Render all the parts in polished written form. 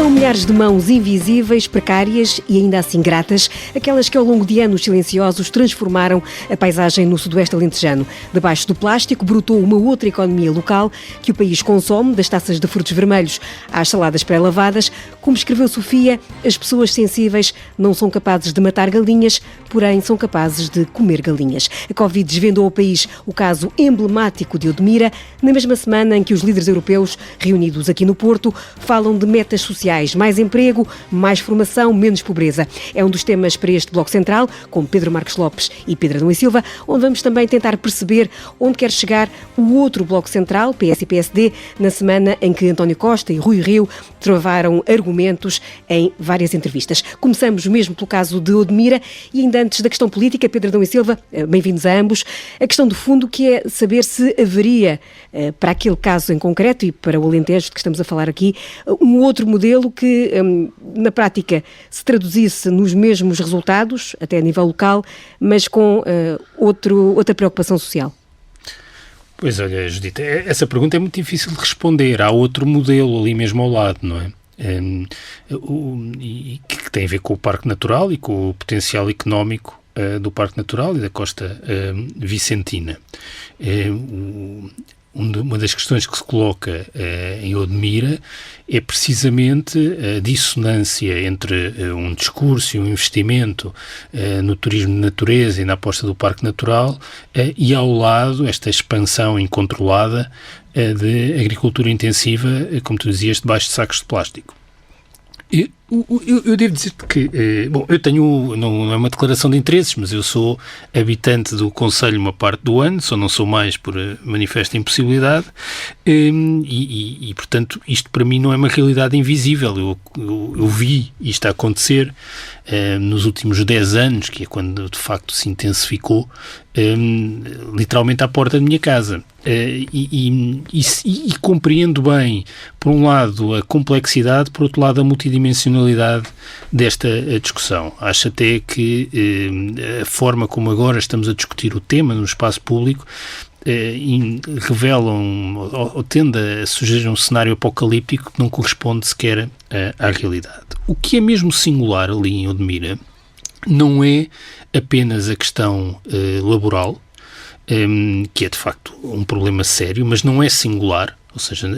São milhares de mãos invisíveis, precárias e ainda assim gratas, aquelas que ao longo de anos silenciosos transformaram a paisagem no sudoeste alentejano. Debaixo do plástico brotou uma outra economia local que o país consome, das taças de frutos vermelhos às saladas pré-lavadas. Como escreveu Sofia, as pessoas sensíveis não são capazes de matar galinhas, porém são capazes de comer galinhas. A Covid desvendou ao país o caso emblemático de Odmira, na mesma semana em que os líderes europeus, reunidos aqui no Porto, falam de metas sociais, mais emprego, mais formação, menos pobreza. É um dos temas para este Bloco Central, com Pedro Marcos Lopes e Pedro Adão e Silva, onde vamos também tentar perceber onde quer chegar o outro Bloco Central, PS e PSD, na semana em que António Costa e Rui Rio travaram argumentos em várias entrevistas. Começamos mesmo pelo caso de Odmira e ainda antes da questão política, Pedro Adão e Silva, bem-vindos a ambos, a questão do fundo que é saber se haveria, para aquele caso em concreto e para o Alentejo de que estamos a falar aqui, um outro modelo que, na prática, se traduzisse nos mesmos resultados, até a nível local, mas com outra preocupação social. Pois olha, Judita, essa pergunta é muito difícil de responder. Há outro modelo ali mesmo ao lado, não é? Que tem a ver com o Parque Natural e com o potencial económico do Parque Natural e da Costa Vicentina. Uma das questões que se coloca em Odmira é precisamente a dissonância entre um discurso e um investimento no turismo de natureza e na aposta do Parque Natural e, ao lado, esta expansão incontrolada de agricultura intensiva, como tu dizias, debaixo de sacos de plástico. Eu devo dizer que, eu tenho, não é uma declaração de interesses, mas eu sou habitante do concelho uma parte do ano, só não sou mais por manifesta impossibilidade, e portanto, isto para mim não é uma realidade invisível. Eu vi isto a acontecer nos últimos 10 anos, que é quando de facto se intensificou, literalmente à porta da minha casa. E compreendo bem, por um lado, a complexidade, por outro lado, a multidimensionalidade desta discussão. Acho até que a forma como agora estamos a discutir o tema no espaço público revelam ou tende a sugerir um cenário apocalíptico que não corresponde sequer à realidade. O que é mesmo singular ali em Odmira não é apenas a questão laboral, que é de facto um problema sério, mas não é singular. Ou seja,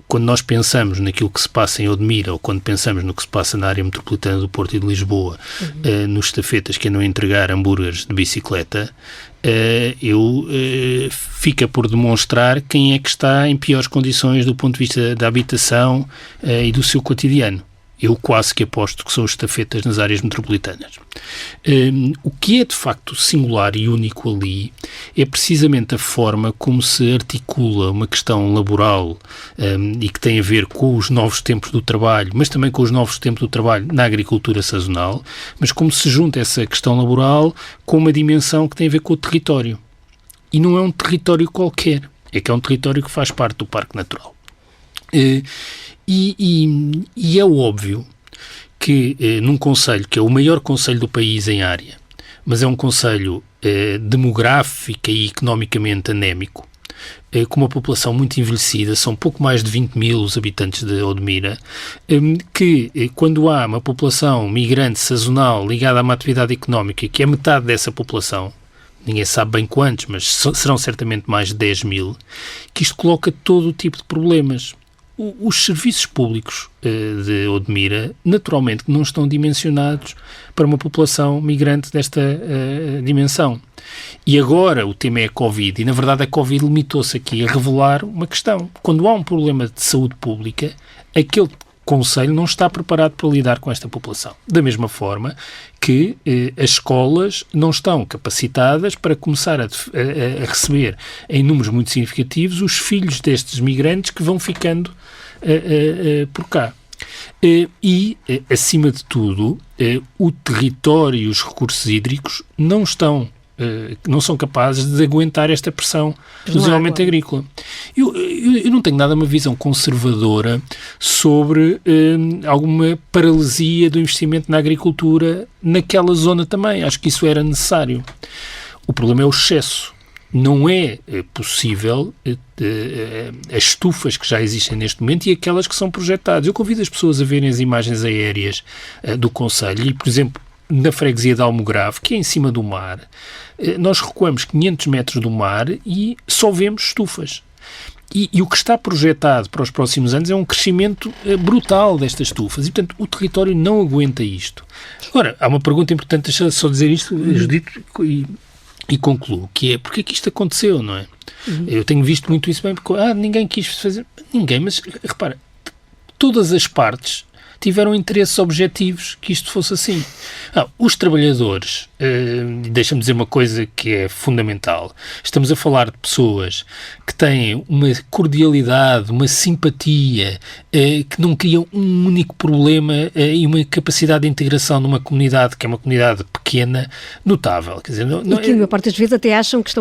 quando nós pensamos naquilo que se passa em Odmira ou quando pensamos no que se passa na área metropolitana do Porto e de Lisboa, nos estafetas que andam a entregar hambúrgueres de bicicleta, fica por demonstrar quem é que está em piores condições do ponto de vista da habitação e do seu cotidiano. Eu quase que aposto que são os estafetas nas áreas metropolitanas. O que é de facto singular e único ali é precisamente a forma como se articula uma questão laboral e que tem a ver com os novos tempos do trabalho, mas também com os novos tempos do trabalho na agricultura sazonal, mas como se junta essa questão laboral com uma dimensão que tem a ver com o território. E não é um território qualquer, é que é um território que faz parte do Parque Natural. E é óbvio que num concelho que é o maior concelho do país em área, mas é um concelho demográfica e economicamente anémico, com uma população muito envelhecida, são pouco mais de 20 mil os habitantes de Odmira, que quando há uma população migrante sazonal ligada a uma atividade económica que é metade dessa população, ninguém sabe bem quantos, mas serão certamente mais de 10 mil, que isto coloca todo o tipo de problemas. Os serviços públicos de Odmira, naturalmente, não estão dimensionados para uma população migrante desta dimensão. E agora o tema é a Covid, e na verdade a Covid limitou-se aqui a revelar uma questão. Quando há um problema de saúde pública, aquele concelho não está preparado para lidar com esta população. Da mesma forma que as escolas não estão capacitadas para começar a receber em números muito significativos os filhos destes migrantes que vão ficando por cá. E, acima de tudo, o território e os recursos hídricos não são capazes de aguentar esta pressão do desenvolvimento agrícola. Eu não tenho nada uma visão conservadora sobre alguma paralisia do investimento na agricultura naquela zona também. Acho que isso era necessário. O problema é o excesso. não é possível as estufas que já existem neste momento e aquelas que são projetadas. Eu convido as pessoas a verem as imagens aéreas do concelho e, por exemplo, na freguesia de Almograve, que é em cima do mar, nós recuamos 500 metros do mar e só vemos estufas. E o que está projetado para os próximos anos é um crescimento brutal destas estufas e, portanto, o território não aguenta isto. Agora, há uma pergunta importante, deixa só dizer isto, Judito, e concluo, que é porque é que isto aconteceu, não é? Eu tenho visto muito isso bem, porque ninguém quis fazer... Ninguém, mas repara, todas as partes tiveram interesses objetivos que isto fosse assim. Os trabalhadores, deixa-me dizer uma coisa que é fundamental, estamos a falar de pessoas que têm uma cordialidade, uma simpatia, que não criam um único problema e uma capacidade de integração numa comunidade que é uma comunidade pequena, notável. Quer dizer, e que, na parte das vezes, até acham que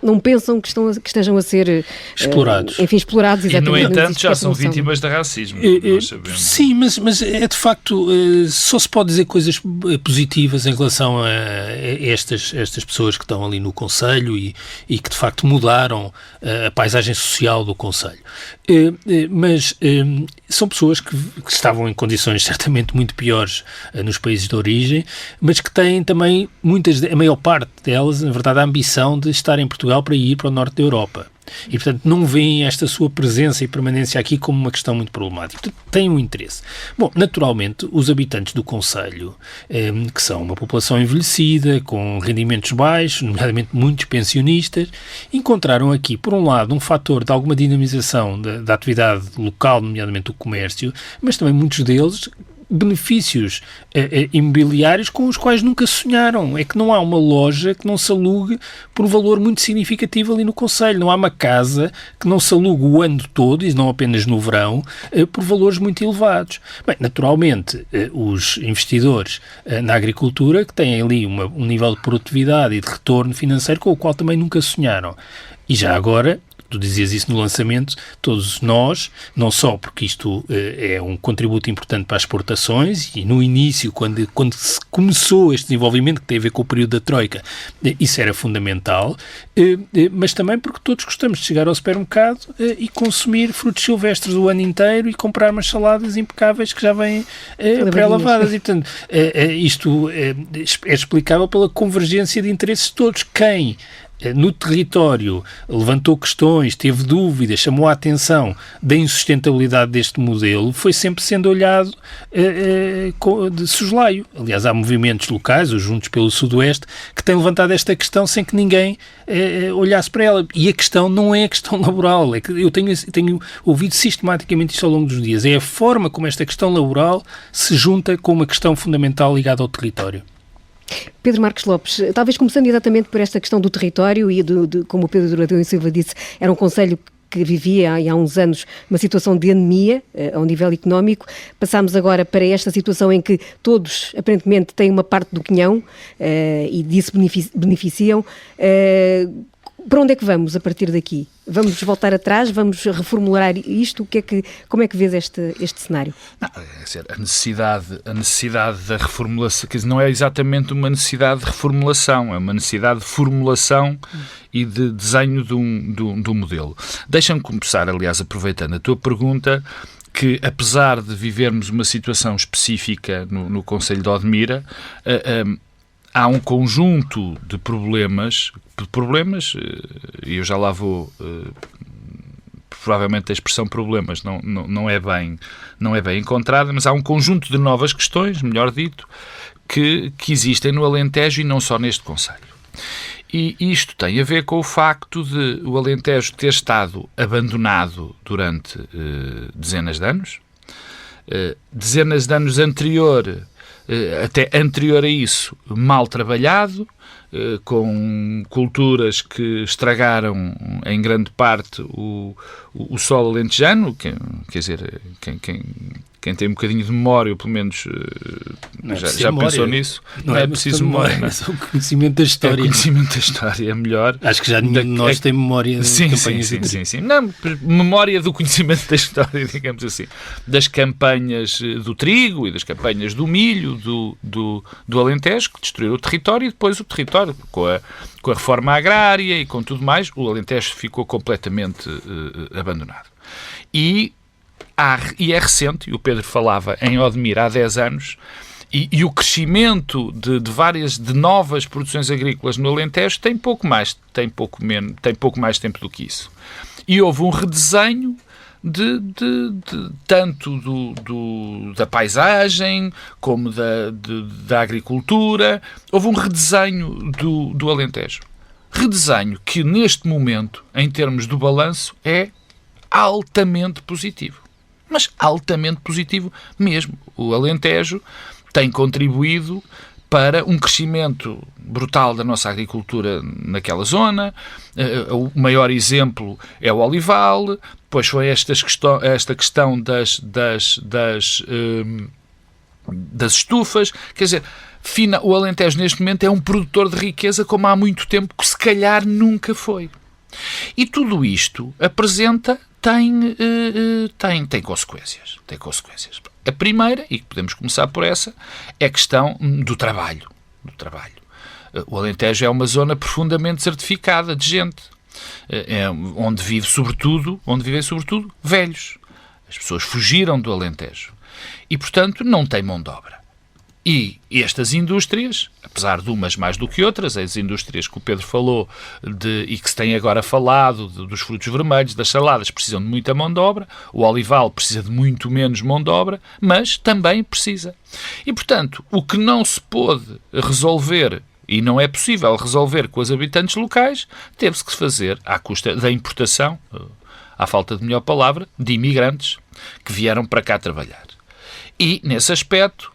não pensam que estejam a ser explorados. Explorados, exatamente. E, no entanto, já são vítimas de racismo, nós sabemos. Sim, mas é de facto, só se pode dizer coisas positivas em relação a estas pessoas que estão ali no concelho e que de facto mudaram a paisagem social do concelho. Mas são pessoas que estavam em condições certamente muito piores nos países de origem, mas que têm também a maior parte delas, na verdade, a ambição de estar em Portugal para ir para o norte da Europa. E, portanto, não veem esta sua presença e permanência aqui como uma questão muito problemática. Portanto, têm um interesse. Bom, naturalmente, os habitantes do concelho, que são uma população envelhecida, com rendimentos baixos, nomeadamente muitos pensionistas, encontraram aqui, por um lado, um fator de alguma dinamização da atividade local, nomeadamente do comércio, mas também muitos deles benefícios imobiliários com os quais nunca sonharam. É que não há uma loja que não se alugue por um valor muito significativo ali no concelho. Não há uma casa que não se alugue o ano todo, e não apenas no verão, por valores muito elevados. Bem, naturalmente, os investidores na agricultura, que têm ali um nível de produtividade e de retorno financeiro com o qual também nunca sonharam. E já agora, tu dizias isso no lançamento, todos nós, não só porque isto é um contributo importante para as exportações, e no início, quando se começou este desenvolvimento, que tem a ver com o período da Troika, isso era fundamental, mas também porque todos gostamos de chegar ao supermercado e consumir frutos silvestres o ano inteiro e comprar umas saladas impecáveis que já vêm pré-lavadas. E, portanto, isto é explicável pela convergência de interesses de todos. Quem no território levantou questões, teve dúvidas, chamou a atenção da insustentabilidade deste modelo, foi sempre sendo olhado de soslaio. Aliás, há movimentos locais, os Juntos pelo Sudoeste, que têm levantado esta questão sem que ninguém olhasse para ela. E a questão não é a questão laboral. É que eu tenho ouvido sistematicamente isto ao longo dos dias. É a forma como esta questão laboral se junta com uma questão fundamental ligada ao território. Pedro Marcos Lopes, talvez começando exatamente por esta questão do território e como o Pedro Adão Silva disse, era um concelho que vivia há uns anos uma situação de anemia ao nível económico. Passámos agora para esta situação em que todos, aparentemente, têm uma parte do quinhão e disso beneficiam. Para onde é que vamos a partir daqui? Vamos voltar atrás? Vamos reformular isto? Como é que vês este cenário? Não, a necessidade da reformulação, quer dizer, não é exatamente uma necessidade de reformulação, é uma necessidade de formulação e de desenho do modelo. Deixa-me começar, aliás, aproveitando a tua pergunta, que apesar de vivermos uma situação específica no concelho de Odmira, há um conjunto de problemas, e eu já lá vou, provavelmente a expressão problemas não é bem encontrada, mas há um conjunto de novas questões, melhor dito, que existem no Alentejo e não só neste concelho. E isto tem a ver com o facto de o Alentejo ter estado abandonado durante dezenas de anos até anterior a isso, mal trabalhado, com culturas que estragaram em grande parte o solo alentejano, quer dizer, quem tem um bocadinho de memória, ou pelo menos já pensou nisso, não é preciso memória. Mas o conhecimento da história. O conhecimento da história é melhor. Acho que já nenhum de nós tem memória das campanhas. Sim. Não, memória do conhecimento da história, digamos assim. Das campanhas do trigo e das campanhas do milho, do Alentejo, que destruíram o território, e depois o território, com a reforma agrária e com tudo mais, o Alentejo ficou completamente abandonado. E é recente, e o Pedro falava em Odmir há 10 anos, e o crescimento de novas produções agrícolas no Alentejo tem pouco mais tempo do que isso. E houve um redesenho tanto da paisagem como da agricultura. Houve um redesenho do Alentejo. Redesenho que, neste momento, em termos do balanço, é altamente positivo. Mas altamente positivo mesmo. O Alentejo tem contribuído para um crescimento brutal da nossa agricultura naquela zona. O maior exemplo é o olival, depois foi esta questão das estufas. Quer dizer, o Alentejo neste momento é um produtor de riqueza como há muito tempo que se calhar nunca foi. E tudo isto tem consequências. A primeira, e podemos começar por essa, é a questão do trabalho. O Alentejo é uma zona profundamente desertificada de gente, onde vivem sobretudo velhos. As pessoas fugiram do Alentejo e, portanto, não tem mão de obra. E estas indústrias, apesar de umas mais do que outras, as indústrias que o Pedro falou e que se tem agora falado, dos frutos vermelhos, das saladas, precisam de muita mão de obra, o olival precisa de muito menos mão de obra, mas também precisa. E, portanto, o que não se pôde resolver e não é possível resolver com os habitantes locais, teve-se que fazer à custa da importação, à falta de melhor palavra, de imigrantes que vieram para cá trabalhar. E, nesse aspecto,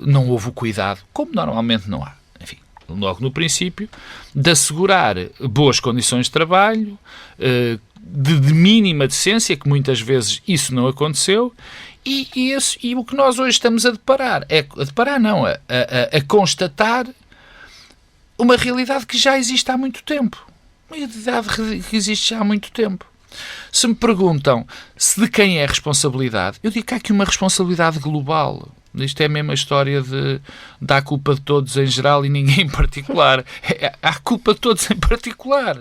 não houve o cuidado, como normalmente não há, enfim, logo no princípio, de assegurar boas condições de trabalho, de mínima decência, que muitas vezes isso não aconteceu, e o que nós hoje estamos a deparar, a constatar uma realidade que já existe há muito tempo. Uma realidade que existe já há muito tempo. Se me perguntam se de quem é a responsabilidade, eu digo que há aqui uma responsabilidade global. Isto é a mesma história de dar culpa de todos em geral e ninguém em particular. Há culpa de todos em particular.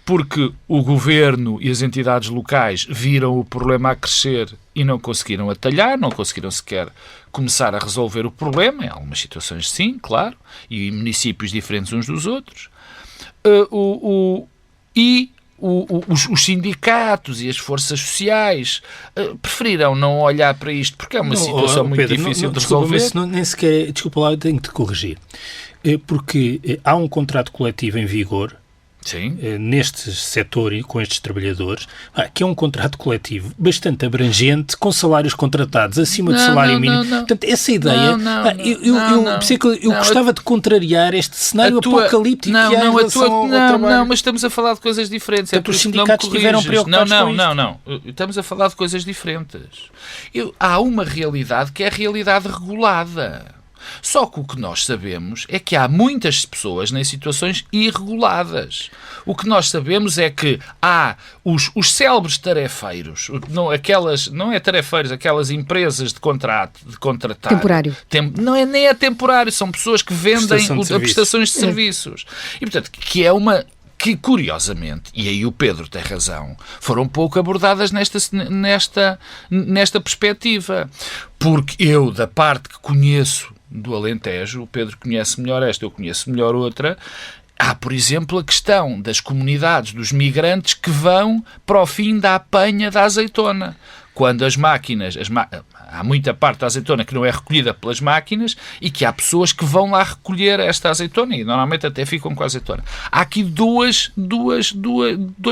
Porque o governo e as entidades locais viram o problema a crescer e não conseguiram atalhar, não conseguiram sequer começar a resolver o problema. Em algumas situações sim, claro, e municípios diferentes uns dos outros. Os sindicatos e as forças sociais preferiram não olhar para isto porque é uma situação muito difícil de resolver. Desculpa lá, eu tenho que te corrigir. Porque há um contrato coletivo em vigor. Sim. Neste setor e com estes trabalhadores, que é um contrato coletivo bastante abrangente, com salários contratados acima do salário mínimo. Portanto, essa ideia, eu gostava de contrariar este cenário apocalíptico que há em relação ao trabalho. Não, mas estamos a falar de coisas diferentes. Portanto, os sindicatos estiveram preocupados com isto. Não. Estamos a falar de coisas diferentes. Há uma realidade que é a realidade regulada. Só que o que nós sabemos é que há muitas pessoas em situações irreguladas. O que nós sabemos é que há os célebres tarefeiros, não é tarefeiros, aquelas empresas de contratar. Temporário. Nem é temporário, são pessoas que vendem prestações de serviços. E, portanto, que curiosamente, e aí o Pedro tem razão, foram pouco abordadas nesta perspectiva. Porque eu, da parte que conheço do Alentejo, o Pedro conhece melhor esta, eu conheço melhor outra, há, por exemplo, a questão das comunidades, dos migrantes que vão para o fim da apanha da azeitona. Quando as máquinas... Há muita parte da azeitona que não é recolhida pelas máquinas e que há pessoas que vão lá recolher esta azeitona e normalmente até ficam com a azeitona. Há aqui dois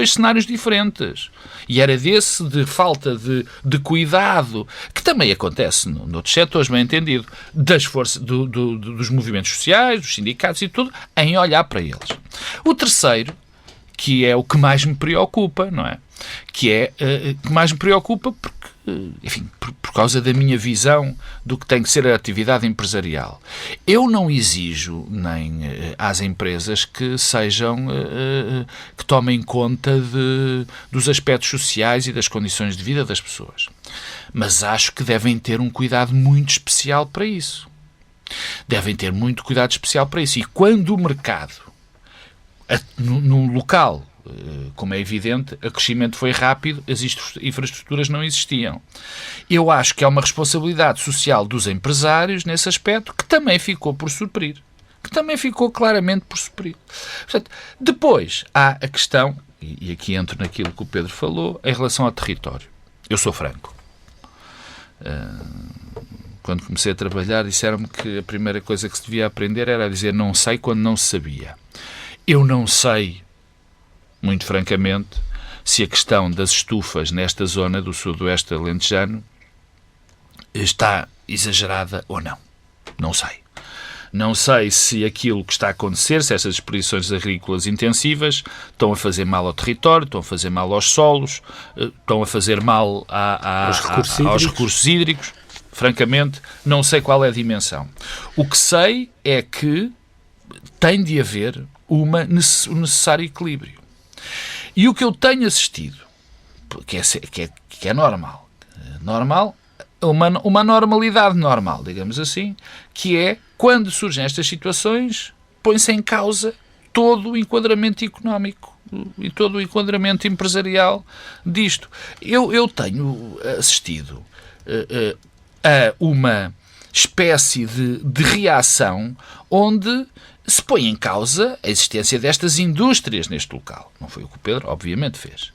cenários diferentes. E era desse de falta de cuidado, que também acontece noutros setores, bem entendido, das forças, dos movimentos sociais, dos sindicatos e tudo, em olhar para eles. O terceiro, que é o que mais me preocupa, não é? Que mais me preocupa porque, enfim, por causa da minha visão do que tem que ser a atividade empresarial. Eu não exijo nem às empresas que que tomem conta dos aspectos sociais e das condições de vida das pessoas. Mas acho que devem ter um cuidado muito especial para isso. devem ter muito cuidado especial para isso. E quando o mercado, num local, como é evidente, o crescimento foi rápido, as infraestruturas não existiam. Eu acho que é uma responsabilidade social dos empresários nesse aspecto que também ficou por suprir. Que também ficou claramente por suprir. Portanto, depois há a questão, e aqui entro naquilo que o Pedro falou, em relação ao território. Eu sou franco. Quando comecei a trabalhar, disseram-me que a primeira coisa que se devia aprender era a dizer não sei quando não se sabia. Eu não sei, muito francamente, se a questão das estufas nesta zona do sudoeste alentejano está exagerada ou não. Não sei. Não sei se aquilo que está a acontecer, se essas expedições agrícolas intensivas estão a fazer mal ao território, estão a fazer mal aos solos, estão a fazer mal aos recursos hídricos. Francamente, não sei qual é a dimensão. O que sei é que tem de haver um necessário equilíbrio. E o que eu tenho assistido, que é normal, uma normalidade normal, digamos assim, que é, quando surgem estas situações, põe-se em causa todo o enquadramento económico e todo o enquadramento empresarial disto. Eu tenho assistido a uma espécie de reação onde se põe em causa a existência destas indústrias neste local. Não foi o que o Pedro, obviamente, fez.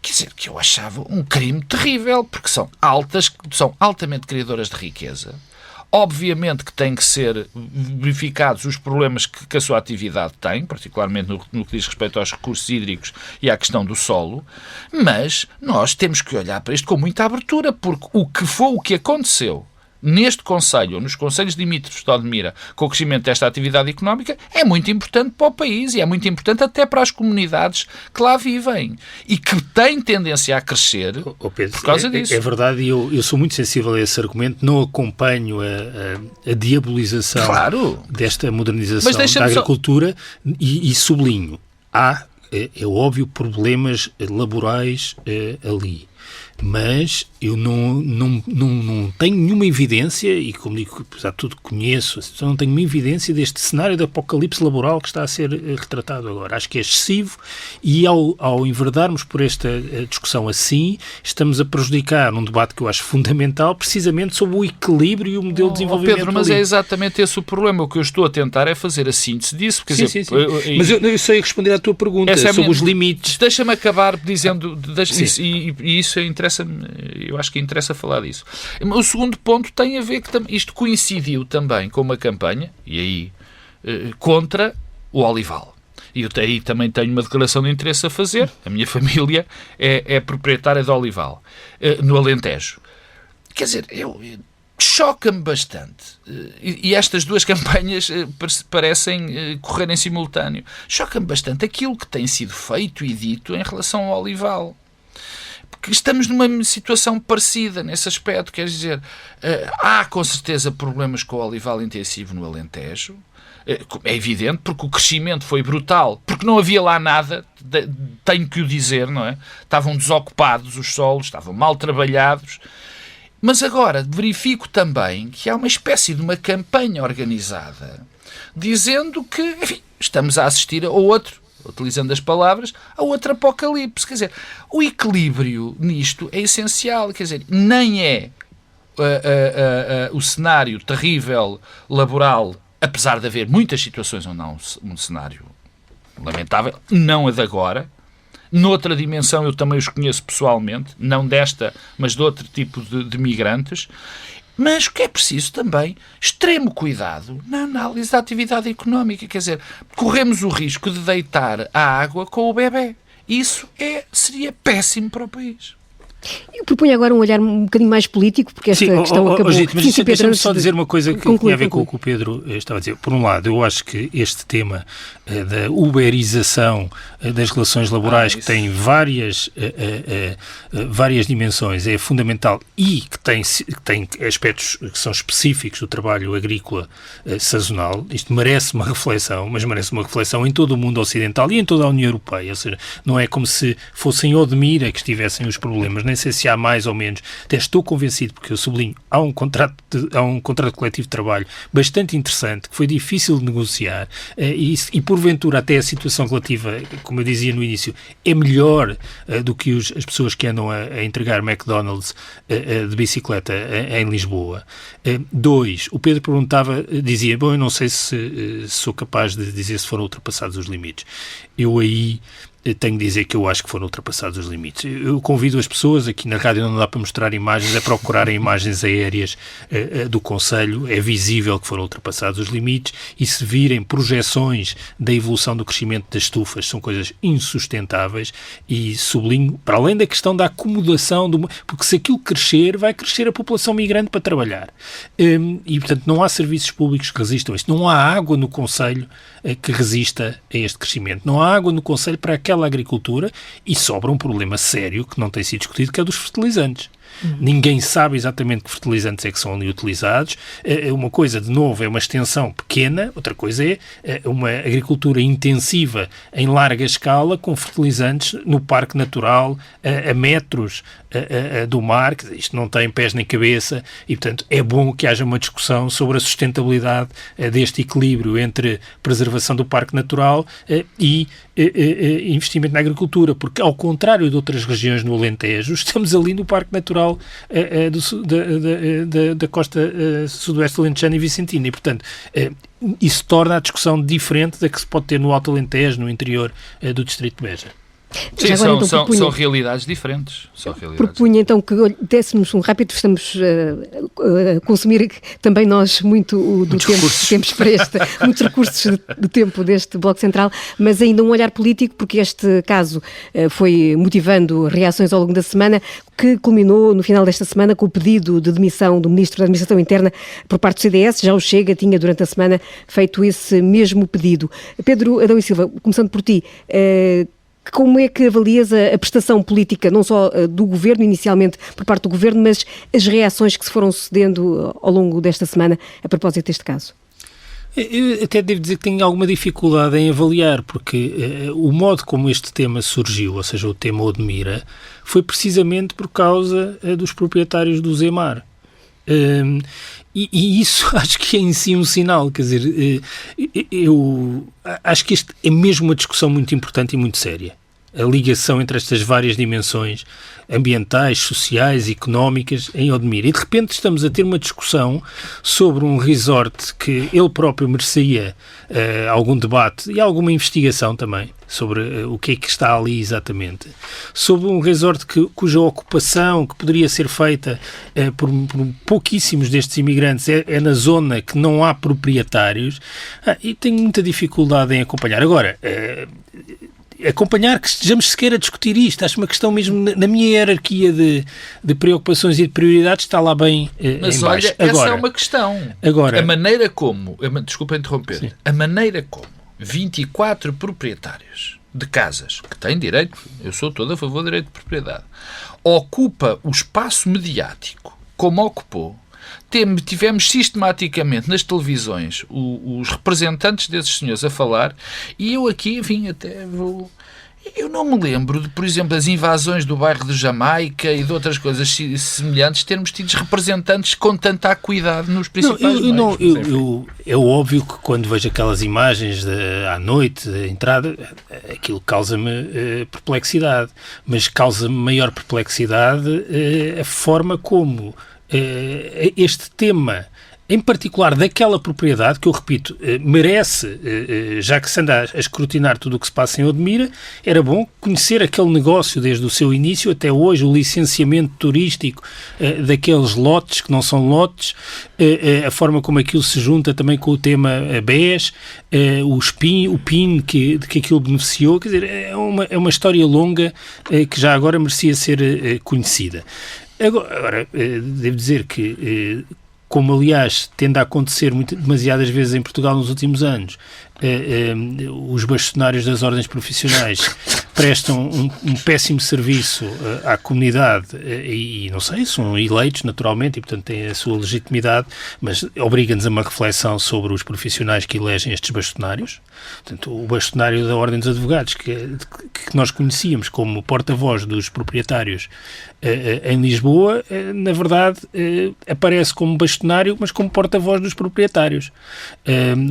Quer dizer, que eu achava um crime terrível, porque são altamente criadoras de riqueza. Obviamente que têm que ser verificados os problemas que a sua atividade tem, particularmente no que diz respeito aos recursos hídricos e à questão do solo, mas nós temos que olhar para isto com muita abertura, porque o que aconteceu neste concelho, ou nos concelhos limítrofes de Odmira, com o crescimento desta atividade económica, é muito importante para o país e é muito importante até para as comunidades que lá vivem e que têm tendência a crescer Pedro, por causa disso. É verdade, e eu sou muito sensível a esse argumento, não acompanho a diabolização desta modernização da agricultura e sublinho, há, é óbvio, problemas laborais ali. Mas eu não tenho nenhuma evidência, e como digo, apesar de tudo conheço, não tenho nenhuma evidência deste cenário de apocalipse laboral que está a ser retratado agora. Acho que é excessivo e ao enverdarmos por esta discussão assim, estamos a prejudicar um debate que eu acho fundamental, precisamente sobre o equilíbrio e o modelo de desenvolvimento. Pedro, mas é exatamente esse o problema. O que eu estou a tentar é fazer a síntese disso. Quer dizer, sim. Mas eu sei responder à tua pergunta sobre os limites. Deixa-me acabar dizendo, e isso interessa-me, eu acho que interessa falar disso. O segundo ponto tem a ver que isto coincidiu também com uma campanha, e aí, contra o olival. E eu aí também tenho uma declaração de interesse a fazer. A minha família é proprietária de olival, no Alentejo. Quer dizer, choca-me bastante. E estas duas campanhas parecem correr em simultâneo. Choca-me bastante aquilo que tem sido feito e dito em relação ao olival. Porque estamos numa situação parecida nesse aspecto. Quer dizer, há com certeza problemas com o olival intensivo no Alentejo. É evidente, porque o crescimento foi brutal, porque não havia lá nada, tenho que o dizer, não é? Estavam desocupados os solos, estavam mal trabalhados. Mas agora verifico também que há uma espécie de uma campanha organizada dizendo que, enfim, estamos a assistir a outro, utilizando as palavras, a outro apocalipse. Quer dizer, o equilíbrio nisto é essencial. Quer dizer, nem é o cenário terrível laboral, apesar de haver muitas situações onde há um cenário lamentável, não a de agora. Noutra dimensão eu também os conheço pessoalmente, não desta, mas de outro tipo de migrantes. Mas o que é preciso também, extremo cuidado na análise da atividade económica. Quer dizer, corremos o risco de deitar a água com o bebé. Isso seria péssimo para o país. Eu proponho agora um olhar um bocadinho mais político, porque esta questão acabou... Mas deixa-me só dizer uma coisa que tem a ver com o que o Pedro estava a dizer. Por um lado, eu acho que este tema da uberização das relações laborais, que tem várias dimensões, é fundamental e que tem aspectos que são específicos do trabalho agrícola sazonal. Isto merece uma reflexão, mas merece uma reflexão em todo o mundo ocidental e em toda a União Europeia. Ou seja, não é como se fossem Odmira que estivessem os problemas, nem nem sei se há mais ou menos, até estou convencido, porque eu sublinho, há um contrato coletivo de trabalho bastante interessante, que foi difícil de negociar, e porventura até a situação relativa, como eu dizia no início, é melhor do que as pessoas que andam a entregar McDonald's de bicicleta em Lisboa. 2, o Pedro dizia, bom, eu não sei se sou capaz de dizer se foram ultrapassados os limites. Eu aí tenho de dizer que eu acho que foram ultrapassados os limites. Eu convido as pessoas, aqui na rádio não dá para mostrar imagens, a procurarem imagens aéreas do Conselho, é visível que foram ultrapassados os limites, e se virem projeções da evolução do crescimento das estufas, são coisas insustentáveis, e sublinho, para além da questão da acomodação, porque se aquilo crescer, vai crescer a população migrante para trabalhar. E, portanto, não há serviços públicos que resistam a isto, não há água no Conselho que resista a este crescimento, não há água no Conselho para aquela agricultura, e sobra um problema sério que não tem sido discutido, que é dos fertilizantes. Ninguém sabe exatamente que fertilizantes é que são ali utilizados. Uma coisa, de novo, é uma extensão pequena, outra coisa é uma agricultura intensiva em larga escala, com fertilizantes no parque natural, a metros do mar. Isto não tem pés nem cabeça, e, portanto, é bom que haja uma discussão sobre a sustentabilidade deste equilíbrio entre preservação do parque natural e investimento na agricultura, porque, ao contrário de outras regiões no Alentejo, estamos ali no parque natural da costa sudoeste alentejana e vicentina, e, portanto, isso torna a discussão diferente da que se pode ter no Alto Alentejo, no interior do distrito de Beja. Sim, são realidades diferentes. Propunha então que dessemos um rápido, estamos a consumir também nós muito do tempo que temos para muitos recursos de tempo deste Bloco Central, mas ainda um olhar político, porque este caso foi motivando reações ao longo da semana, que culminou no final desta semana com o pedido de demissão do Ministro da Administração Interna por parte do CDS. Já o Chega tinha durante a semana feito esse mesmo pedido. Pedro Adão e Silva, começando por ti, como é que avalias a prestação política, não só do Governo, inicialmente por parte do Governo, mas as reações que se foram sucedendo ao longo desta semana a propósito deste caso? Eu até devo dizer que tenho alguma dificuldade em avaliar, porque o modo como este tema surgiu, ou seja, o tema Odmira, foi precisamente por causa dos proprietários do Zemar. E isso acho que é em si um sinal, quer dizer, eu acho que isto é mesmo uma discussão muito importante e muito séria. A ligação entre estas várias dimensões ambientais, sociais, económicas em Odmira. E de repente estamos a ter uma discussão sobre um resort que ele próprio merecia algum debate e alguma investigação também sobre o que é que está ali exatamente. Sobre um resort cuja ocupação, que poderia ser feita por pouquíssimos destes imigrantes, é na zona que não há proprietários, e tenho muita dificuldade em acompanhar. Agora, acompanhar que estejamos sequer a discutir isto, acho uma questão mesmo, na minha hierarquia de preocupações e de prioridades, está lá bem mas em baixo. Olha, essa é uma questão. Agora, a maneira como, desculpa interromper, sim, a maneira como 24 proprietários de casas, que têm direito, eu sou todo a favor do direito de propriedade, ocupa o espaço mediático como ocupou. Tivemos sistematicamente nas televisões os representantes desses senhores a falar, e eu aqui, enfim, até vou... Eu não me lembro de, por exemplo, das invasões do bairro de Jamaica e de outras coisas semelhantes, termos tido representantes com tanta acuidade nos principais bairros. É óbvio que quando vejo aquelas imagens à noite, da entrada, aquilo causa-me perplexidade, mas causa-me maior perplexidade a forma como este tema, em particular daquela propriedade, que eu repito, merece, já que se anda a escrutinar tudo o que se passa em Odmira, era bom conhecer aquele negócio desde o seu início até hoje, o licenciamento turístico daqueles lotes, que não são lotes, a forma como aquilo se junta também com o tema BES, o PIN que aquilo beneficiou. Quer dizer, é uma história longa que já agora merecia ser conhecida. Agora, devo dizer que, como aliás tende a acontecer demasiadas vezes em Portugal nos últimos anos, os bastonários das ordens profissionais prestam um péssimo serviço à comunidade e, não sei, são eleitos naturalmente e, portanto, têm a sua legitimidade, mas obriga-nos a uma reflexão sobre os profissionais que elegem estes bastonários. Portanto, o bastonário da Ordem dos Advogados, que nós conhecíamos como porta-voz dos proprietários em Lisboa, na verdade, aparece como bastonário, mas como porta-voz dos proprietários.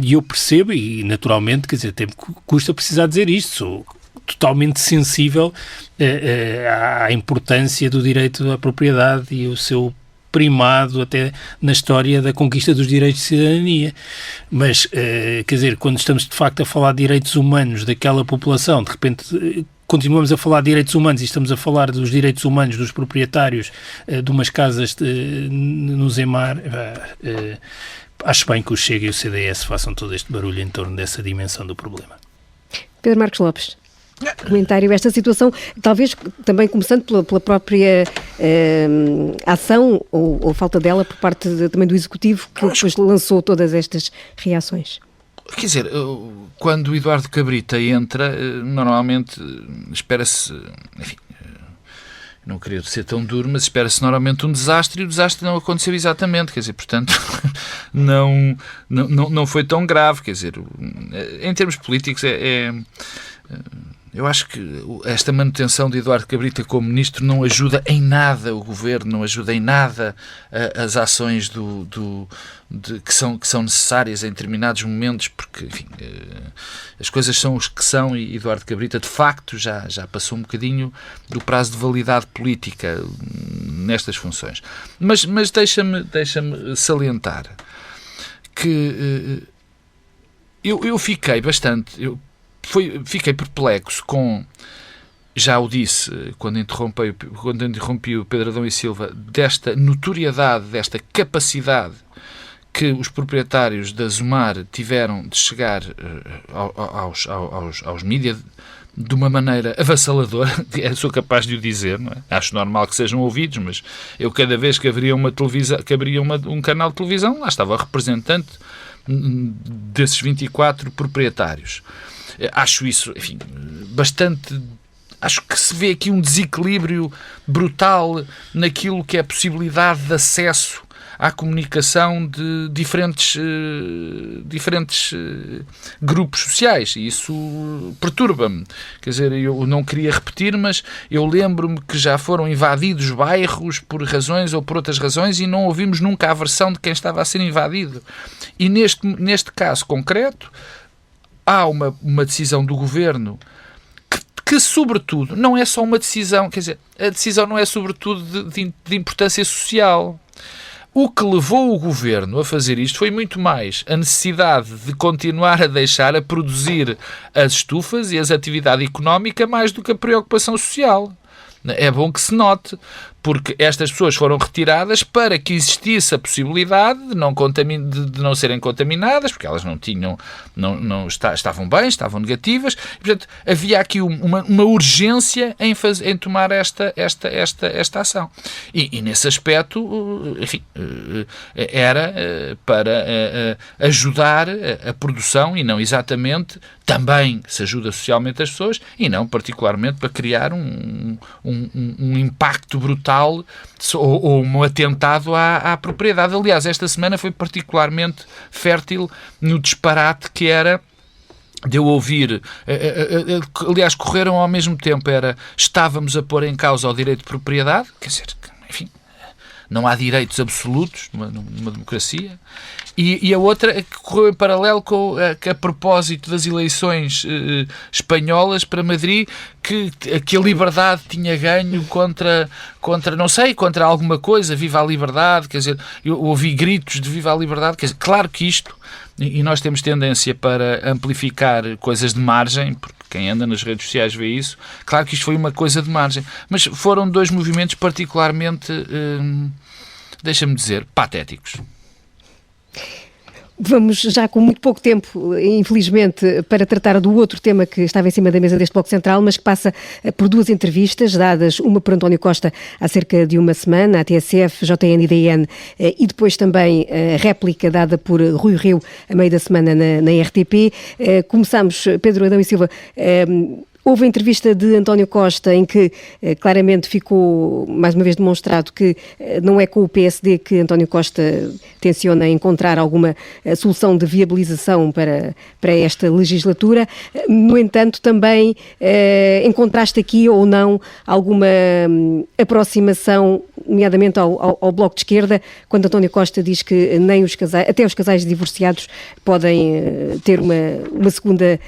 E eu percebo, e naturalmente, quer dizer, custa precisar dizer isto, sou totalmente sensível à importância do direito à propriedade e o seu primado até na história da conquista dos direitos de cidadania. Mas, quer dizer, quando estamos de facto a falar de direitos humanos daquela população, de repente continuamos a falar de direitos humanos e estamos a falar dos direitos humanos dos proprietários de umas casas no Zemar, acho bem que o Chega e o CDS façam todo este barulho em torno dessa dimensão do problema. Pedro Marcos Lopes, comentário a esta situação, talvez também começando pela própria ação ou falta dela por parte também do Executivo, que depois lançou todas estas reações. Quer dizer, quando o Eduardo Cabrita entra, normalmente espera-se, enfim, não queria ser tão duro, mas espera-se normalmente um desastre, e o desastre não aconteceu exatamente, quer dizer, portanto, não foi tão grave, quer dizer, em termos políticos eu acho que esta manutenção de Eduardo Cabrita como ministro não ajuda em nada o governo, não ajuda em nada as ações que são necessárias em determinados momentos, porque, enfim, as coisas são os que são e Eduardo Cabrita, de facto, já passou um bocadinho do prazo de validade política nestas funções. Mas deixa-me salientar que eu fiquei bastante... Fiquei perplexo com, já o disse quando interrompi o Pedro Adão e Silva, desta notoriedade, desta capacidade que os proprietários da Zumar tiveram de chegar aos mídias de uma maneira avassaladora. Eu sou capaz de o dizer, não é? Acho normal que sejam ouvidos, mas eu cada vez que abria um canal de televisão, lá estava o representante desses 24 proprietários. Acho isso, enfim, bastante... Acho que se vê aqui um desequilíbrio brutal naquilo que é a possibilidade de acesso à comunicação de diferentes grupos sociais. E isso perturba-me. Quer dizer, eu não queria repetir, mas eu lembro-me que já foram invadidos bairros por razões ou por outras razões e não ouvimos nunca a versão de quem estava a ser invadido. E neste caso concreto, há uma decisão do governo que, sobretudo, não é só uma decisão, quer dizer, a decisão não é, sobretudo, de importância social. O que levou o governo a fazer isto foi muito mais a necessidade de continuar a produzir as estufas e a atividade económica mais do que a preocupação social. É bom que se note, porque estas pessoas foram retiradas para que existisse a possibilidade de não serem contaminadas, porque elas estavam bem, estavam negativas, e, portanto, havia aqui uma urgência em tomar esta ação. E nesse aspecto, enfim, era para ajudar a produção e não exatamente, também se ajuda socialmente as pessoas, e não particularmente para criar um impacto brutal ou um atentado à propriedade. Aliás, esta semana foi particularmente fértil no disparate que era de eu ouvir, aliás, correram ao mesmo tempo, estávamos a pôr em causa o direito de propriedade, quer dizer, enfim, não há direitos absolutos numa democracia, e a outra que correu em paralelo que a propósito das eleições espanholas para Madrid, que a liberdade tinha ganho contra alguma coisa, viva a liberdade, quer dizer, eu ouvi gritos de viva a liberdade, quer dizer, claro que isto, e nós temos tendência para amplificar coisas de margem, porque quem anda nas redes sociais vê isso, claro que isto foi uma coisa de margem, mas foram dois movimentos particularmente, deixa-me dizer, patéticos. Vamos já com muito pouco tempo, infelizmente, para tratar do outro tema que estava em cima da mesa deste Bloco Central, mas que passa por duas entrevistas dadas, uma por António Costa há cerca de uma semana, à TSF, JN e DN, e depois também a réplica dada por Rui Rio a meio da semana na RTP. Começamos, Pedro Adão e Silva. Houve a entrevista de António Costa em que claramente ficou mais uma vez demonstrado que não é com o PSD que António Costa tenciona encontrar alguma solução de viabilização para esta legislatura. No entanto, também encontraste aqui ou não alguma aproximação, nomeadamente ao Bloco de Esquerda, quando António Costa diz que nem até os casais divorciados podem ter uma segunda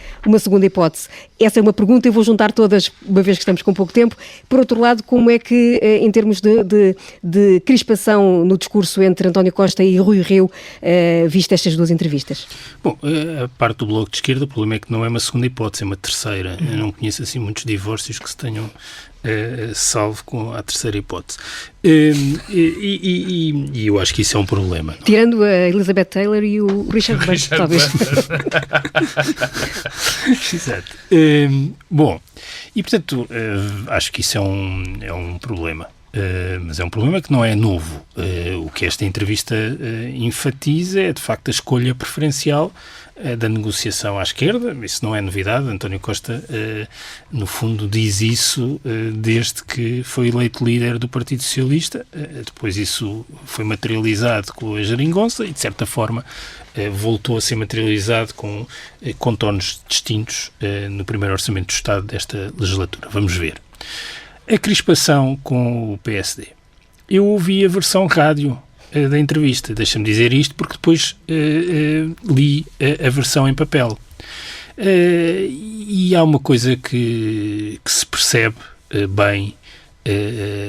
hipótese. Essa é uma pergunta, eu vou juntar todas, uma vez que estamos com pouco tempo. Por outro lado, como é que, em termos de crispação no discurso entre António Costa e Rui Rio, viste estas duas entrevistas? Bom, a parte do Bloco de Esquerda, o problema é que não é uma segunda hipótese, é uma terceira. Eu não conheço assim muitos divórcios que se tenham salvo com a terceira hipótese. E eu acho que isso é um problema. Não? Tirando a Elizabeth Taylor e o Richard Bush, talvez. Exato. Bom, e portanto, acho que isso é um problema. Mas é um problema que não é novo. O que esta entrevista enfatiza é, de facto, a escolha preferencial da negociação à esquerda. Isso não é novidade. António Costa, no fundo, diz isso desde que foi eleito líder do Partido Socialista. Depois isso foi materializado com a geringonça e, de certa forma, voltou a ser materializado com contornos distintos no primeiro Orçamento do Estado desta legislatura. Vamos ver. A crispação com o PSD. Eu ouvi a versão rádio da entrevista, deixa-me dizer isto, porque depois li a versão em papel. E há uma coisa que se percebe bem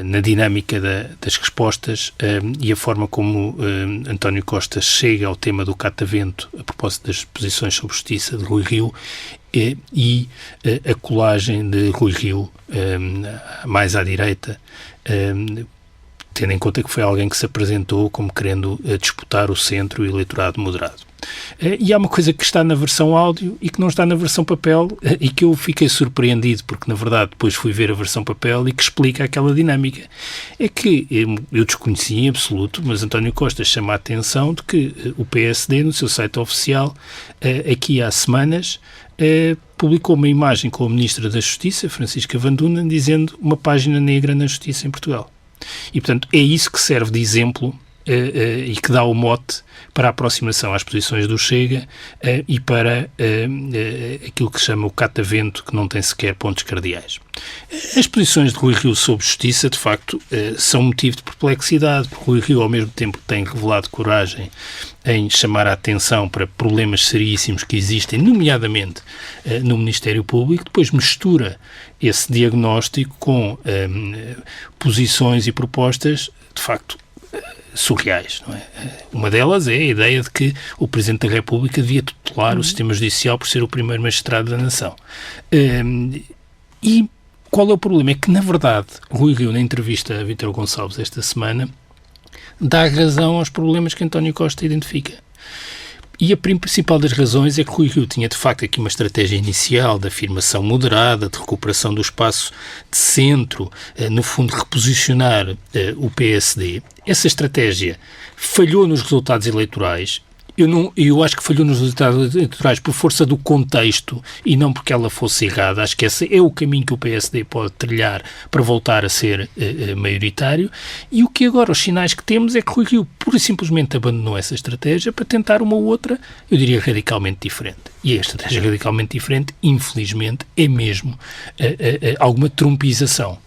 na dinâmica das respostas e a forma como António Costa chega ao tema do catavento a propósito das posições sobre justiça de Rui Rio e a colagem de Rui Rio mais à direita, tendo em conta que foi alguém que se apresentou como querendo disputar o centro e o eleitorado moderado. E há uma coisa que está na versão áudio e que não está na versão papel e que eu fiquei surpreendido, porque na verdade depois fui ver a versão papel e que explica aquela dinâmica. É que eu desconhecia em absoluto, mas António Costa chama a atenção de que o PSD, no seu site oficial, aqui há semanas, publicou uma imagem com a Ministra da Justiça, Francisca Van Dunen, dizendo uma página negra na Justiça em Portugal. E, portanto, é isso que serve de exemplo e que dá o mote para a aproximação às posições do Chega e para aquilo que se chama o catavento, que não tem sequer pontos cardeais. As posições de Rui Rio sobre justiça, de facto, são motivo de perplexidade, porque Rui Rio, ao mesmo tempo que tem revelado coragem em chamar a atenção para problemas seríssimos que existem, nomeadamente no Ministério Público, depois mistura esse diagnóstico com posições e propostas, de facto, surreais, não é? Uma delas é a ideia de que o Presidente da República devia tutelar o sistema judicial por ser o primeiro magistrado da nação. E qual é o problema? É que, na verdade, Rui Rio, na entrevista a Vítor Gonçalves esta semana, dá razão aos problemas que António Costa identifica. E a principal das razões é que Rui Rio tinha, de facto, aqui uma estratégia inicial de afirmação moderada, de recuperação do espaço de centro, no fundo, reposicionar o PSD. Essa estratégia falhou nos resultados eleitorais. Eu acho que falhou nos resultados eleitorais por força do contexto e não porque ela fosse errada. Acho que esse é o caminho que o PSD pode trilhar para voltar a ser maioritário. E o que agora, os sinais que temos é que Rui Rio pura e simplesmente abandonou essa estratégia para tentar uma outra, eu diria, radicalmente diferente. E a estratégia radicalmente diferente, infelizmente, é mesmo alguma trumpização.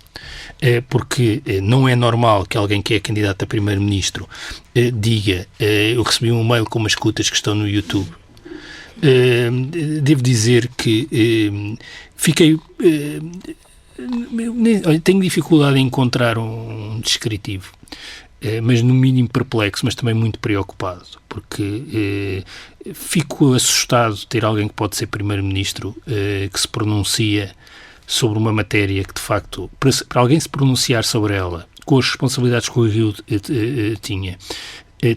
Porque não é normal que alguém que é candidato a primeiro-ministro diga eu recebi um mail com umas escutas que estão no YouTube. Devo dizer que fiquei... tenho dificuldade em encontrar um descritivo, mas no mínimo perplexo, mas também muito preocupado, porque fico assustado de ter alguém que pode ser primeiro-ministro que se pronuncia sobre uma matéria que, de facto, para alguém se pronunciar sobre ela, com as responsabilidades que o Rio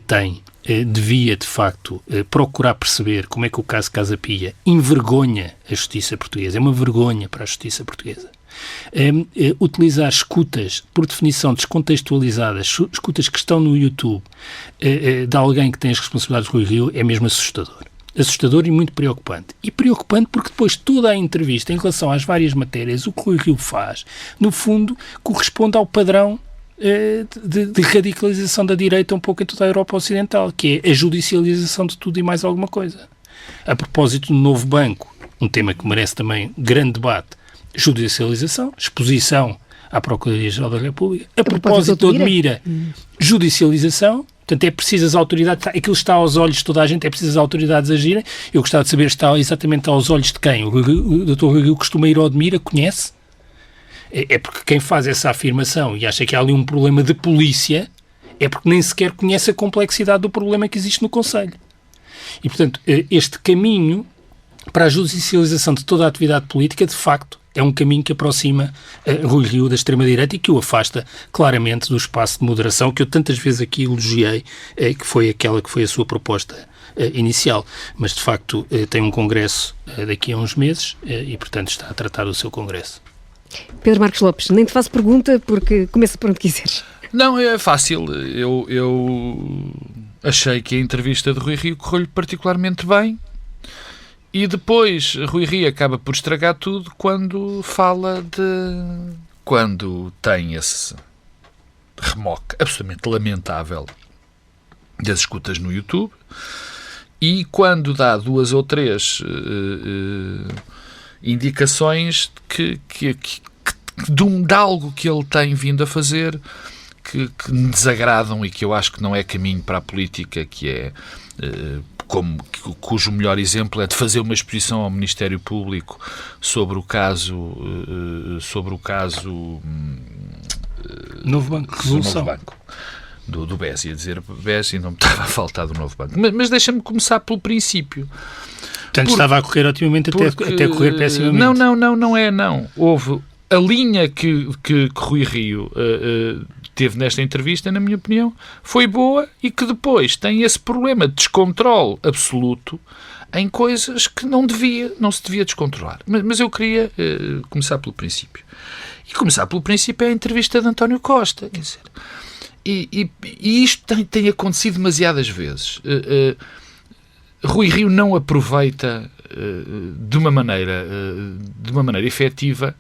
tem, devia, de facto, procurar perceber como é que o caso Casa Pia envergonha a justiça portuguesa. É uma vergonha para a justiça portuguesa. Utilizar escutas, por definição, descontextualizadas, escutas que estão no YouTube, de alguém que tem as responsabilidades do Rui Rio, é mesmo assustador. Assustador e muito preocupante. E preocupante porque depois toda a entrevista em relação às várias matérias, o que o Rui Rio faz, no fundo, corresponde ao padrão de radicalização da direita um pouco em toda a Europa Ocidental, que é a judicialização de tudo e mais alguma coisa. A propósito do novo banco, um tema que merece também grande debate, judicialização, exposição à Procuradoria-Geral da República. A propósito do Admira, judicialização. Portanto, é preciso as autoridades, aquilo está aos olhos de toda a gente, é preciso as autoridades agirem. Eu gostava de saber, está exatamente aos olhos de quem? O Dr. Rui Rio costuma ir ao Admira, conhece? É porque quem faz essa afirmação e acha que há ali um problema de polícia é porque nem sequer conhece a complexidade do problema que existe no Conselho. E, portanto, este caminho para a judicialização de toda a atividade política, de facto, é um caminho que aproxima Rui Rio da extrema-direita e que o afasta claramente do espaço de moderação que eu tantas vezes aqui elogiei, que foi aquela que foi a sua proposta inicial. Mas, de facto, tem um congresso daqui a uns meses e, portanto, está a tratar do seu congresso. Pedro Marcos Lopes, nem te faço pergunta porque começa por onde quiseres. Não, é fácil. Eu achei que a entrevista de Rui Rio correu-lhe particularmente bem e depois Rui Rio acaba por estragar tudo quando tem esse remoque absolutamente lamentável das escutas no YouTube e quando dá 2 ou 3 indicações de algo que ele tem vindo a fazer que me desagradam e que eu acho que não é caminho para a política, que é cujo melhor exemplo é de fazer uma exposição ao Ministério Público sobre o caso Novo Banco, Resolução. Do BES, ia dizer BES e não me estava a faltar do Novo Banco. Mas deixa-me começar pelo princípio. Portanto, estava a correr otimamente até correr pessimamente. Não. Houve a linha que Rui Rio teve nesta entrevista, na minha opinião, foi boa e que depois tem esse problema de descontrole absoluto em coisas que não se devia descontrolar. Mas eu queria começar pelo princípio. E começar pelo princípio é a entrevista de António Costa. Quer dizer, e isto tem acontecido demasiadas vezes. Rui Rio não aproveita de uma maneira efetiva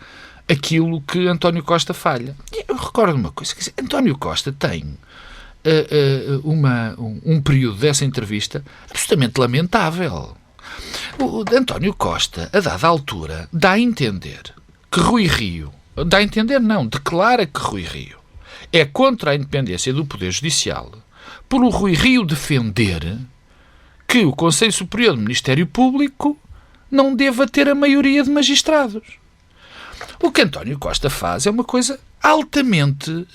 aquilo que António Costa falha. Eu recordo uma coisa, quer dizer, António Costa tem um período dessa entrevista absolutamente lamentável. O António Costa, a dada altura, dá a entender que Rui Rio, declara que Rui Rio é contra a independência do Poder Judicial por o Rui Rio defender que o Conselho Superior do Ministério Público não deva ter a maioria de magistrados. O que António Costa faz é uma coisa altamente...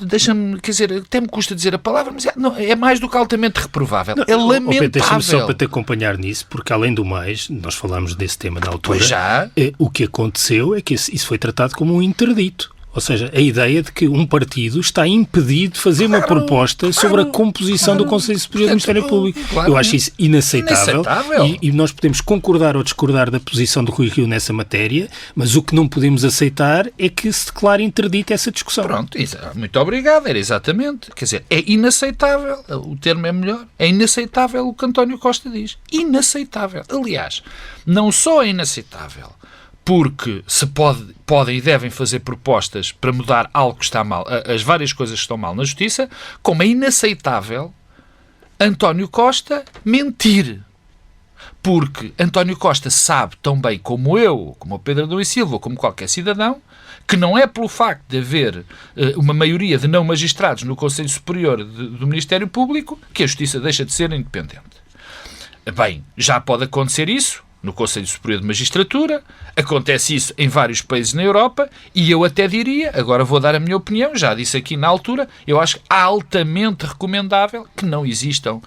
deixa-me, quer dizer, até me custa dizer a palavra, mas é mais do que altamente reprovável. É lamentável. Deixa-me só para te acompanhar nisso, porque além do mais, nós falámos desse tema na altura, o que aconteceu é que isso foi tratado como um interdito. Ou seja, a ideia de que um partido está impedido de fazer uma proposta sobre a composição do Conselho Superior do Ministério Público. Eu acho isso inaceitável. E nós podemos concordar ou discordar da posição do Rui Rio nessa matéria, mas o que não podemos aceitar é que se declare interdita essa discussão. Pronto, muito obrigado, era exatamente. Quer dizer, é inaceitável, o termo é melhor, é inaceitável o que António Costa diz. Inaceitável. Aliás, não só é inaceitável, porque se podem e devem fazer propostas para mudar algo que está mal, as várias coisas que estão mal na Justiça, como é inaceitável António Costa mentir. Porque António Costa sabe tão bem como eu, como o Pedro Adão e Silva, como qualquer cidadão, que não é pelo facto de haver uma maioria de não magistrados no Conselho Superior do Ministério Público que a Justiça deixa de ser independente. Bem, já pode acontecer isso no Conselho Superior de Magistratura, acontece isso em vários países na Europa e eu até diria, agora vou dar a minha opinião, já disse aqui na altura, eu acho altamente recomendável que não existam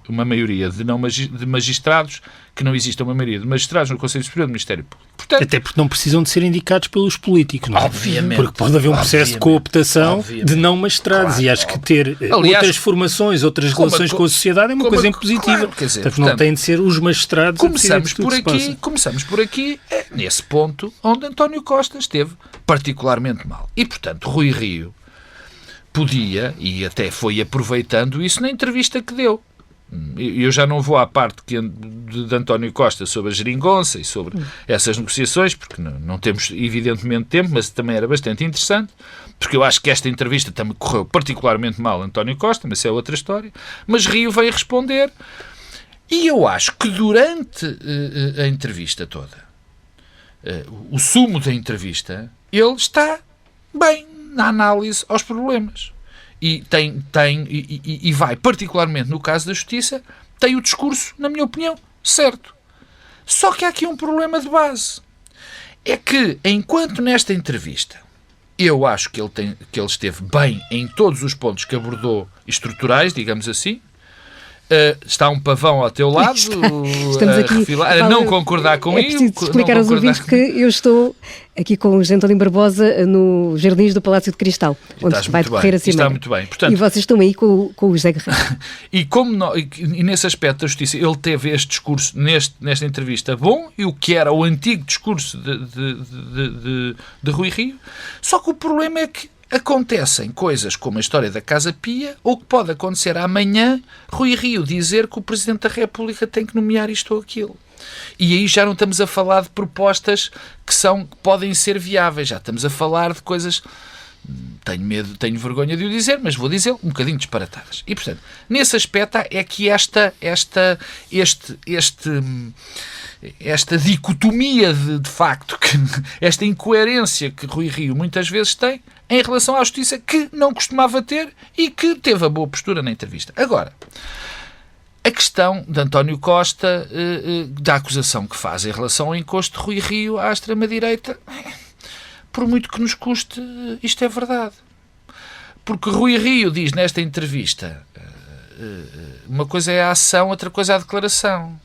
uma maioria de magistrados, que não exista uma maioria de magistrados no Conselho Superior do Ministério Público. Portanto, até porque não precisam de ser indicados pelos políticos, não é? Obviamente. Porque pode haver um processo de cooptação de não magistrados, claro, e acho que ter outras formações, outras relações com a sociedade é uma coisa positiva. Claro, quer dizer, portanto, não têm de ser os magistrados. Começamos por aqui, nesse ponto onde António Costa esteve particularmente mal. E, portanto, Rui Rio podia, e até foi aproveitando isso na entrevista que deu. Eu já não vou à parte de António Costa sobre a geringonça e sobre essas negociações, porque não temos evidentemente tempo, mas também era bastante interessante, porque eu acho que esta entrevista também correu particularmente mal a António Costa, mas isso é outra história. Mas Rio veio responder, e eu acho que durante a entrevista toda, o sumo da entrevista, ele está bem na análise aos problemas. E e vai, particularmente no caso da Justiça, tem o discurso, na minha opinião, certo. Só que há aqui um problema de base. É que, enquanto nesta entrevista eu acho que ele esteve bem em todos os pontos que abordou estruturais, digamos assim, está um pavão ao teu lado, estamos aqui a não concordar com isso. É preciso explicar aos ouvintes que eu estou aqui com o José António Barbosa no Jardins do Palácio de Cristal, onde vai decorrer a Cimeira. Está muito bem. Portanto, e vocês estão aí com o José Guerreiro. E nesse aspecto da Justiça, ele teve este discurso nesta entrevista bom, e o que era o antigo discurso de Rui Rio. Só que o problema é que acontecem coisas como a história da Casa Pia, ou que pode acontecer amanhã Rui Rio dizer que o Presidente da República tem que nomear isto ou aquilo. E aí já não estamos a falar de propostas que podem ser viáveis, já estamos a falar de coisas, tenho vergonha de o dizer, mas vou dizer um bocadinho disparatadas. E, portanto, nesse aspecto é que esta dicotomia de facto, esta incoerência que Rui Rio muitas vezes tem em relação à Justiça, que não costumava ter e que teve a boa postura na entrevista. Agora, a questão de António Costa, da acusação que faz em relação ao encosto de Rui Rio à extrema-direita, por muito que nos custe, isto é verdade. Porque Rui Rio diz nesta entrevista, uma coisa é a ação, outra coisa é a declaração.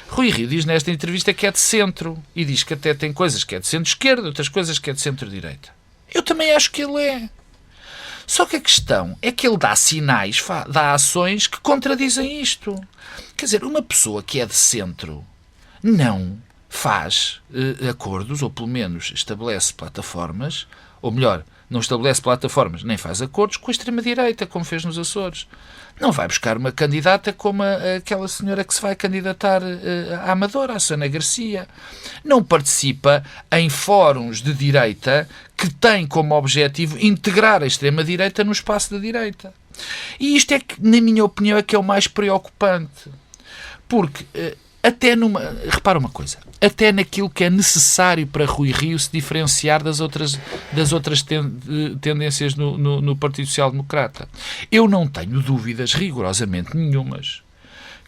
Rui Rio diz nesta entrevista que é de centro, e diz que até tem coisas que é de centro-esquerda, outras coisas que é de centro-direita. Eu também acho que ele é. Só que a questão é que ele dá sinais, dá ações que contradizem isto. Quer dizer, uma pessoa que é de centro não faz acordos, ou pelo menos estabelece plataformas, ou melhor, não estabelece plataformas, nem faz acordos com a extrema-direita, como fez nos Açores. Não vai buscar uma candidata como aquela senhora que se vai candidatar à Amadora, a Susana Garcia. Não participa em fóruns de direita que têm como objetivo integrar a extrema-direita no espaço da direita. E isto é que, na minha opinião, é que é o mais preocupante. Porque, repara uma coisa, até naquilo que é necessário para Rui Rio se diferenciar das outras tendências no Partido Social Democrata. Eu não tenho dúvidas rigorosamente nenhumas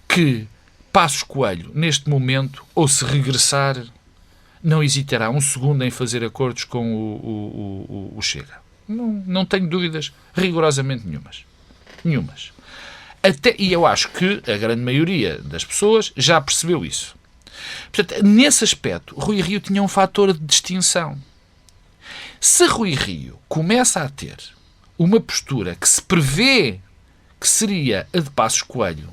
que Passos Coelho, neste momento, ou se regressar, não hesitará um segundo em fazer acordos com o Chega. Não tenho dúvidas rigorosamente nenhumas. E eu acho que a grande maioria das pessoas já percebeu isso. Portanto, nesse aspecto, Rui Rio tinha um fator de distinção. Se Rui Rio começa a ter uma postura que se prevê que seria a de Passos Coelho,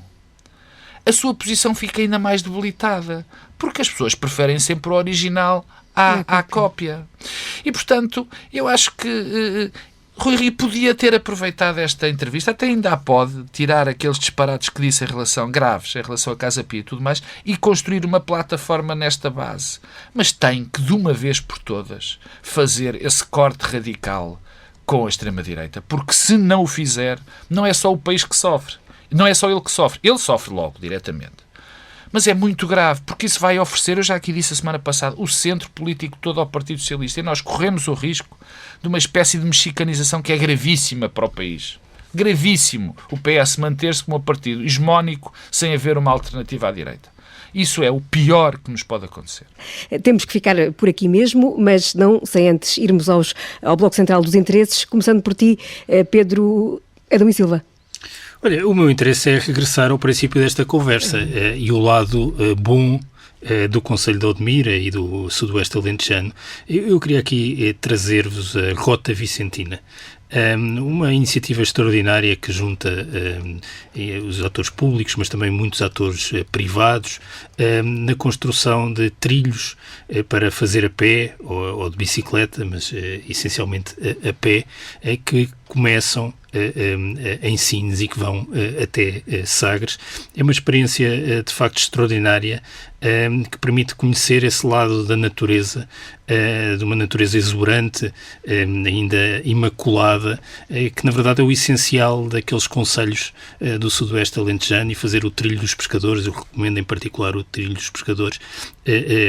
a sua posição fica ainda mais debilitada, porque as pessoas preferem sempre o original à cópia. E, portanto, eu acho que Rui Rio podia ter aproveitado esta entrevista, até ainda pode tirar aqueles disparates que disse graves em relação à Casa Pia e tudo mais, e construir uma plataforma nesta base. Mas tem que, de uma vez por todas, fazer esse corte radical com a extrema-direita. Porque se não o fizer, não é só o país que sofre. Não é só ele que sofre. Ele sofre logo, diretamente. Mas é muito grave, porque isso vai oferecer, eu já aqui disse a semana passada, o centro político todo ao Partido Socialista. E nós corremos o risco de uma espécie de mexicanização que é gravíssima para o país. Gravíssimo o PS manter-se como um partido hegemónico sem haver uma alternativa à direita. Isso é o pior que nos pode acontecer. Temos que ficar por aqui mesmo, mas não sem antes irmos ao Bloco Central dos Interesses, começando por ti, Pedro Adão e Silva. Olha, o meu interesse é regressar ao princípio desta conversa e o lado bom do Concelho de Odmira e do Sudoeste Alentejano. Eu queria aqui trazer-vos a Rota Vicentina. Uma iniciativa extraordinária que junta os atores públicos, mas também muitos atores privados, na construção de trilhos para fazer a pé ou de bicicleta, mas essencialmente a pé, que começam em Sines e que vão até Sagres. É uma experiência de facto extraordinária, que permite conhecer esse lado da natureza, de uma natureza exuberante, ainda imaculada, que na verdade é o essencial daqueles concelhos do Sudoeste Alentejano, e fazer o Trilho dos Pescadores. Eu recomendo em particular o Trilho dos Pescadores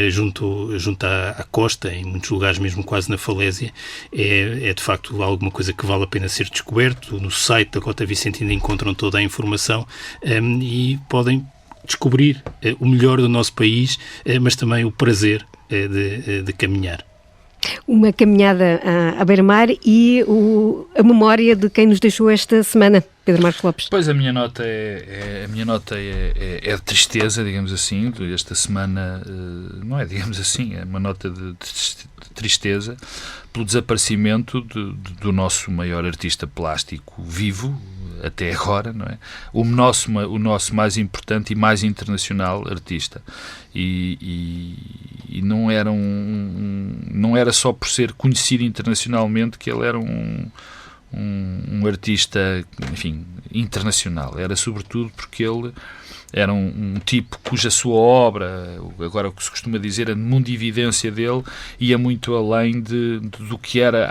junto à costa, em muitos lugares mesmo quase na falésia. É de facto alguma coisa que vale a pena ser descoberto. No site da Rota Vicentina encontram toda a informação e podem descobrir o melhor do nosso país, mas também o prazer de caminhar. Uma caminhada à beira-mar e a memória de quem nos deixou esta semana, Pedro Marcos Lopes. Pois, a minha nota é de tristeza, digamos assim. Esta semana, não é, digamos assim, é uma nota de tristeza pelo desaparecimento do nosso maior artista plástico vivo, até agora, não é? O nosso mais importante e mais internacional artista. E não era só por ser conhecido internacionalmente que ele era um artista, enfim, internacional. Era sobretudo porque ele era um tipo cuja sua obra, agora o que se costuma dizer, a mundividência dele ia muito além do que era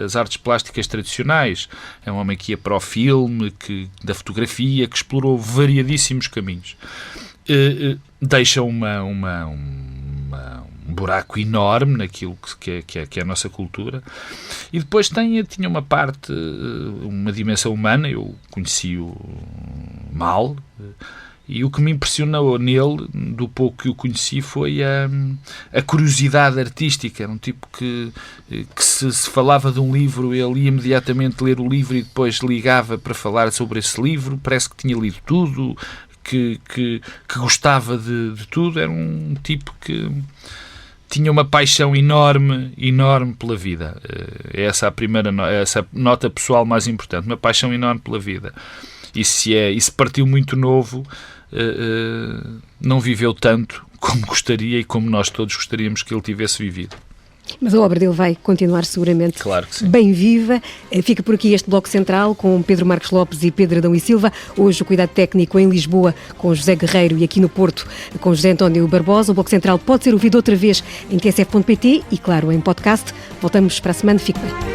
as artes plásticas tradicionais. É um homem que ia para o filme, da fotografia, que explorou variadíssimos caminhos. Deixa um buraco enorme naquilo que é a nossa cultura, e depois tinha uma parte, uma dimensão humana. Eu conheci-o mal, e o que me impressionou nele, do pouco que o conheci, foi a curiosidade artística. Era um tipo que se falava de um livro, ele ia imediatamente ler o livro e depois ligava para falar sobre esse livro. Parece que tinha lido tudo, que gostava de tudo. Era um tipo que tinha uma paixão enorme pela vida. Essa é essa nota pessoal mais importante, uma paixão enorme pela vida. E se partiu muito novo, não viveu tanto como gostaria e como nós todos gostaríamos que ele tivesse vivido. Mas a obra dele vai continuar seguramente, claro que sim, bem viva. Fica por aqui este Bloco Central com Pedro Marcos Lopes e Pedro Adão e Silva. Hoje o cuidado técnico em Lisboa com José Guerreiro e aqui no Porto com José António Barbosa. O Bloco Central pode ser ouvido outra vez em tsf.pt e, claro, em podcast. Voltamos para a semana. Fique bem.